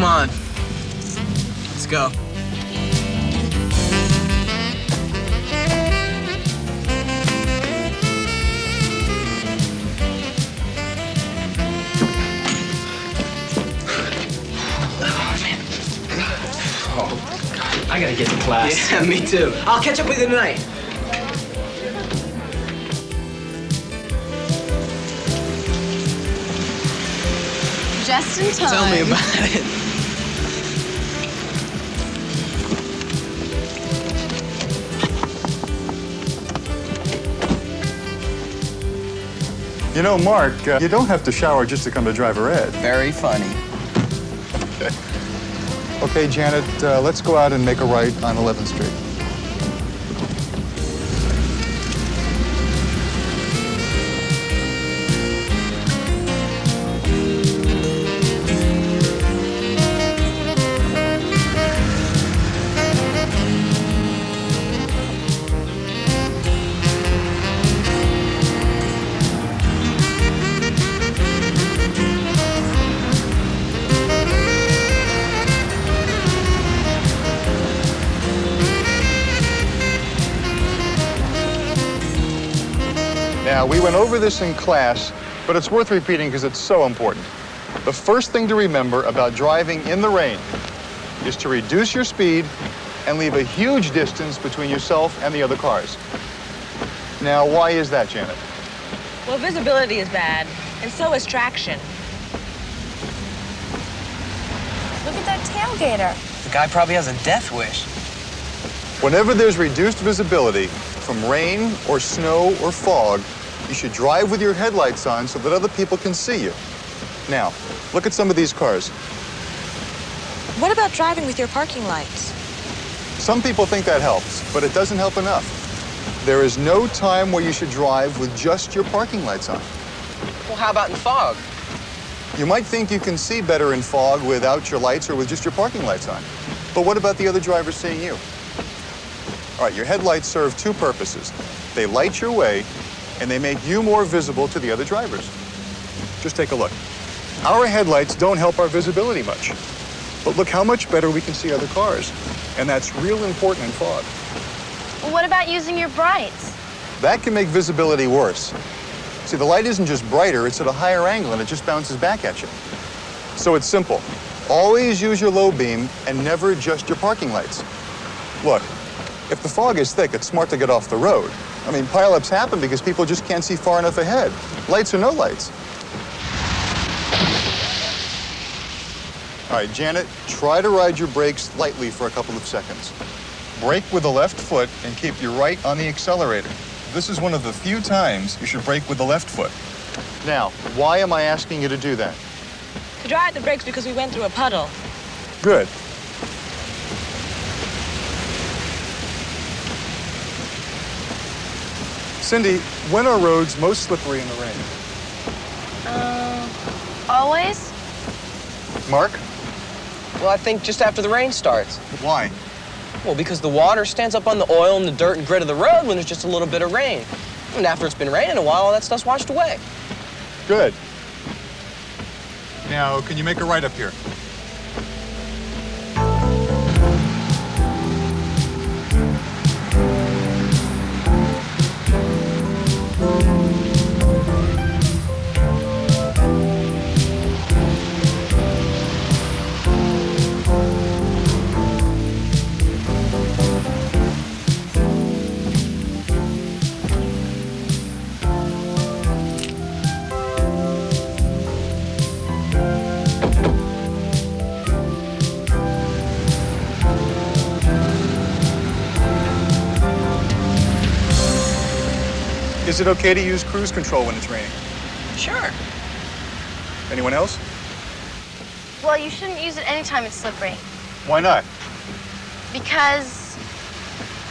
Come on. Let's go. Oh, God. I gotta get to class. Yeah, me too. I'll catch up with you tonight. Just in time. Tell me about it. You know, Mark, you don't have to shower just to come to Driver Ed. Very funny. Okay. Okay, Janet, let's go out and make a right on 11th Street. Now, we went over this in class, but it's worth repeating because it's so important. The first thing to remember about driving in the rain is to reduce your speed and leave a huge distance between yourself and the other cars. Now, why is that, Janet? Well, visibility is bad, and so is traction. Look at that tailgater. The guy probably has a death wish. Whenever there's reduced visibility from rain or snow or fog, you should drive with your headlights on so that other people can see you. Now, look at some of these cars. What about driving with your parking lights? Some people think that helps, but it doesn't help enough. There is no time where you should drive with just your parking lights on. Well, how about in fog? You might think you can see better in fog without your lights or with just your parking lights on. But what about the other drivers seeing you? All right, your headlights serve two purposes. They light your way, and they make you more visible to the other drivers. Just take a look. Our headlights don't help our visibility much. But look how much better we can see other cars. And that's real important in fog. Well, what about using your brights? That can make visibility worse. See, the light isn't just brighter, it's at a higher angle, and it just bounces back at you. So it's simple. Always use your low beam and never adjust your parking lights. Look, if the fog is thick, it's smart to get off the road. I mean, pileups happen because people just can't see far enough ahead. Lights or no lights. All right, Janet, try to ride your brakes lightly for a couple of seconds. Brake with the left foot and keep your right on the accelerator. This is one of the few times you should brake with the left foot. Now, why am I asking you to do that? To dry out the brakes because we went through a puddle. Good. Cindy, when are roads most slippery in the rain? Always? Mark? Well, I think just after the rain starts. Why? Well, because the water stands up on the oil and the dirt and grit of the road when there's just a little bit of rain. And after it's been raining a while, all that stuff's washed away. Good. Now, can you make a right up here? Is it okay to use cruise control when it's raining? Sure. Anyone else? Well, you shouldn't use it anytime it's slippery. Why not? Because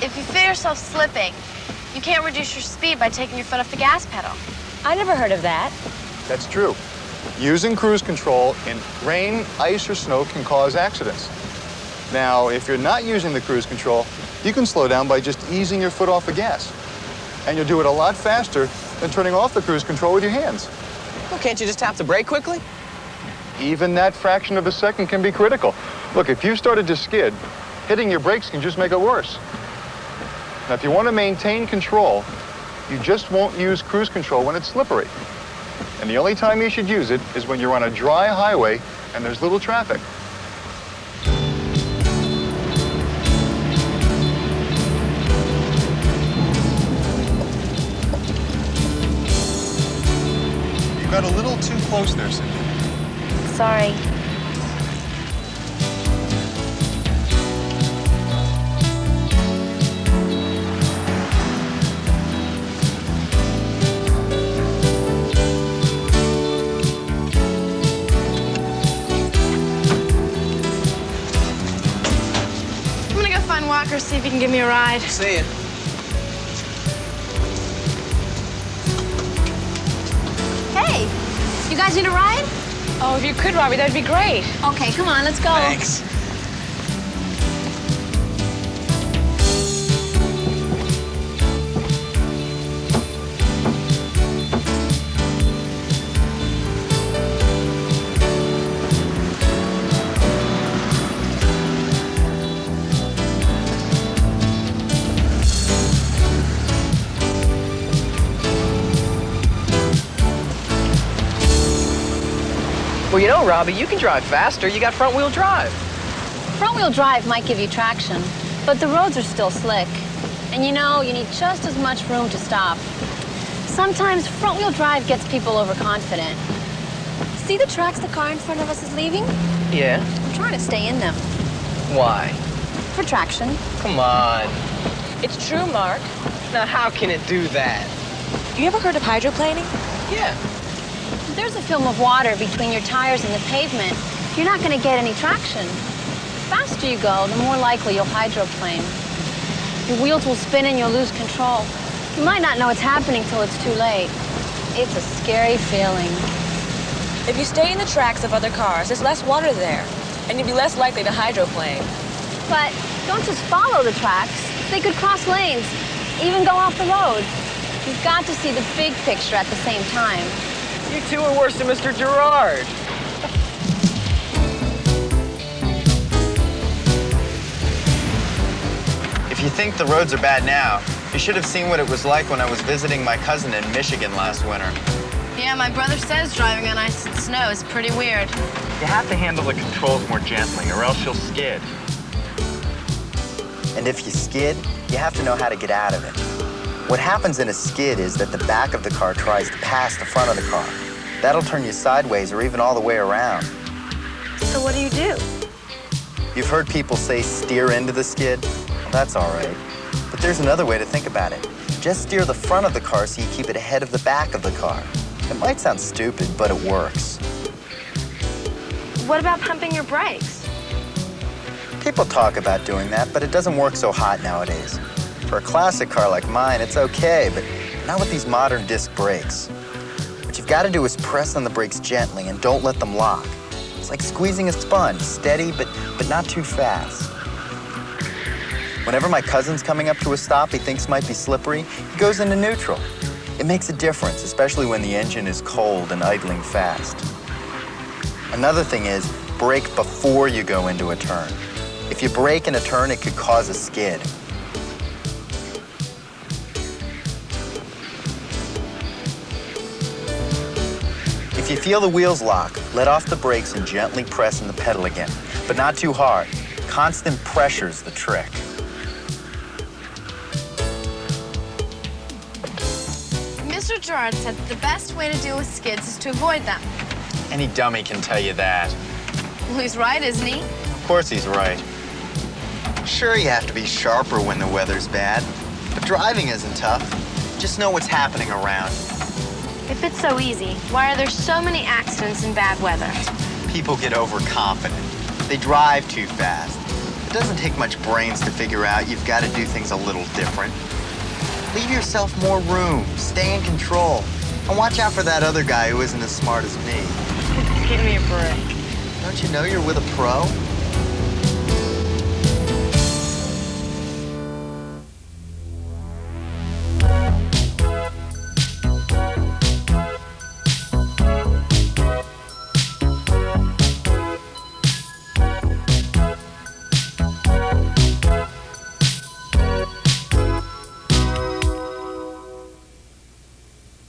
if you feel yourself slipping, you can't reduce your speed by taking your foot off the gas pedal. I never heard of that. That's true. Using cruise control in rain, ice, or snow can cause accidents. Now, if you're not using the cruise control, you can slow down by just easing your foot off the gas. And you'll do it a lot faster than turning off the cruise control with your hands. Well, can't you just tap the brake quickly? Even that fraction of a second can be critical. Look, if you started to skid, hitting your brakes can just make it worse. Now, if you want to maintain control, you just won't use cruise control when it's slippery. And the only time you should use it is when you're on a dry highway and there's little traffic. You got a little too close there, Cindy. Sorry. I'm gonna go find Walker, see if he can give me a ride. See ya. Hey, you guys need a ride? Oh, if you could, Robbie, that'd be great. Okay, come on, let's go. Thanks. Well, you know, Robbie, you can drive faster. You got front-wheel drive. Front-wheel drive might give you traction, but the roads are still slick. And you know, you need just as much room to stop. Sometimes front-wheel drive gets people overconfident. See the tracks the car in front of us is leaving? Yeah? I'm trying to stay in them. Why? For traction. Come on. It's true, Mark. Now, how can it do that? You ever heard of hydroplaning? Yeah. If there's a film of water between your tires and the pavement, you're not going to get any traction. The faster you go, the more likely you'll hydroplane. Your wheels will spin and you'll lose control. You might not know it's happening till it's too late. It's a scary feeling. If you stay in the tracks of other cars, there's less water there, and you'll be less likely to hydroplane. But don't just follow the tracks. They could cross lanes, even go off the road. You've got to see the big picture at the same time. You two are worse than Mr. Gerard. If you think the roads are bad now, you should have seen what it was like when I was visiting my cousin in Michigan last winter. Yeah, my brother says driving on ice and snow is pretty weird. You have to handle the controls more gently, or else you'll skid. And if you skid, you have to know how to get out of it. What happens in a skid is that the back of the car tries to pass the front of the car. That'll turn you sideways or even all the way around. So what do you do? You've heard people say steer into the skid? Well, that's all right. But there's another way to think about it. Just steer the front of the car so you keep it ahead of the back of the car. It might sound stupid, but it works. What about pumping your brakes? People talk about doing that, but it doesn't work so hot nowadays. For a classic car like mine, it's okay, but not with these modern disc brakes. What you've got to do is press on the brakes gently and don't let them lock. It's like squeezing a sponge, steady, but not too fast. Whenever my cousin's coming up to a stop he thinks might be slippery, he goes into neutral. It makes a difference, especially when the engine is cold and idling fast. Another thing is, brake before you go into a turn. If you brake in a turn, it could cause a skid. If you feel the wheels lock, let off the brakes and gently press on the pedal again, but not too hard. Constant pressure's the trick. Mr. Gerard said that the best way to deal with skids is to avoid them. Any dummy can tell you that. Well, he's right, isn't he? Of course he's right. Sure, you have to be sharper when the weather's bad, but driving isn't tough. just know what's happening around. If it's so easy, why are there so many accidents in bad weather? People get overconfident. They drive too fast. It doesn't take much brains to figure out you've got to do things a little different. Leave yourself more room. Stay in control. And watch out for that other guy who isn't as smart as me. Give me a break. Don't you know you're with a pro?